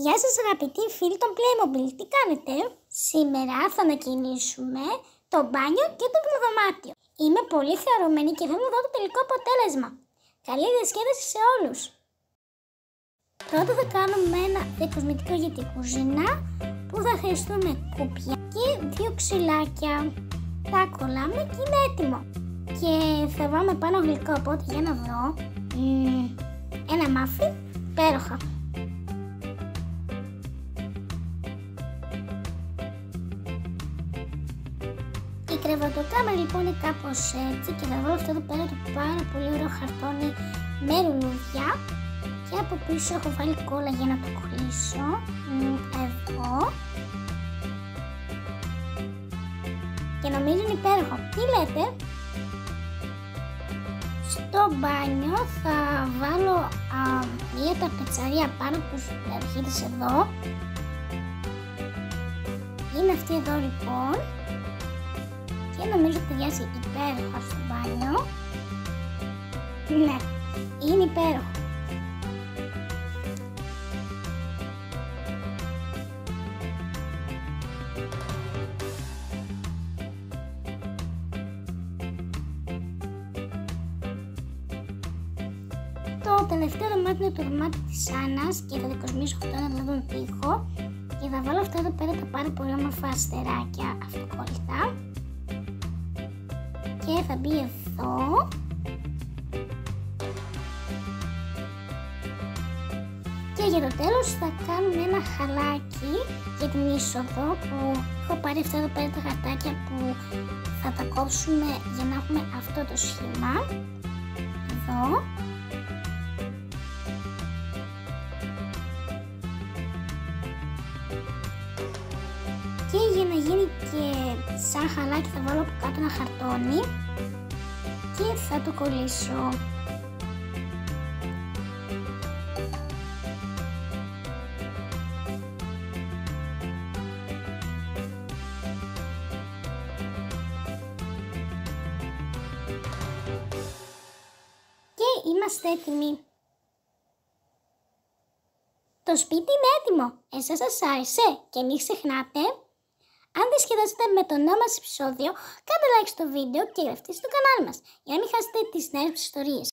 Γεια σας αγαπητοί φίλοι των Playmobil, τι κάνετε? Σήμερα θα ανακοινήσουμε το μπάνιο και το υπνοδωμάτιο. Είμαι πολύ χαρούμενη και θα μου δω το τελικό αποτέλεσμα. Καλή διασκέδαση σε όλους! Πρώτα θα κάνουμε ένα διακοσμητικό για την κουζίνα που θα χρειαστούμε κουπιά και 2 ξυλάκια. Τα κολλάμε και είναι έτοιμο. Και θα βάλουμε πάνω γλυκό, οπότε για να δω ένα μάφι υπέροχα. Η κρεβατοκάμερα λοιπόν είναι κάπως έτσι και θα βάλω αυτό εδώ πέρα το πάρα πολύ ωραίο χαρτόνι με λουλούδια και από πίσω έχω βάλει κόλλα για να το κλείσω εδώ και νομίζω είναι υπέροχο. Τι λέτε? Στο μπάνιο θα βάλω μία ταπετσαρία πάνω που έρχεται εδώ. Είναι αυτή εδώ λοιπόν. Και νομίζω ότι ταιριάζει υπέροχα στο μπάνιο. Ναι, είναι υπέροχο. Το τελευταίο δωμάτιο είναι το δωμάτιο της Άννας και θα διακοσμήσω αυτό να δω τον τοίχο και θα βάλω αυτά εδώ πέρα τα πάρα πολύ όμορφα αστεράκια αυτοκόλλητα. Και θα μπει εδώ και για το τέλος θα κάνουμε ένα χαλάκι για την είσοδο που έχω πάρει αυτά εδώ πέρα τα χαρτάκια που θα τα κόψουμε για να έχουμε αυτό το σχήμα εδώ. Και για να γίνει και σαν χαλάκι θα βάλω από κάτω ένα χαρτόνι και θα το κολλήσω. Και είμαστε έτοιμοι. Το σπίτι είναι έτοιμο. Εσάς σας άρεσε? Και μην ξεχνάτε, αν διασκεδάσετε με το νέο μας επεισόδιο, κάντε like στο βίντεο και γραφτείτε στο κανάλι μας για να μην χάσετε τις νέες μας ιστορίες.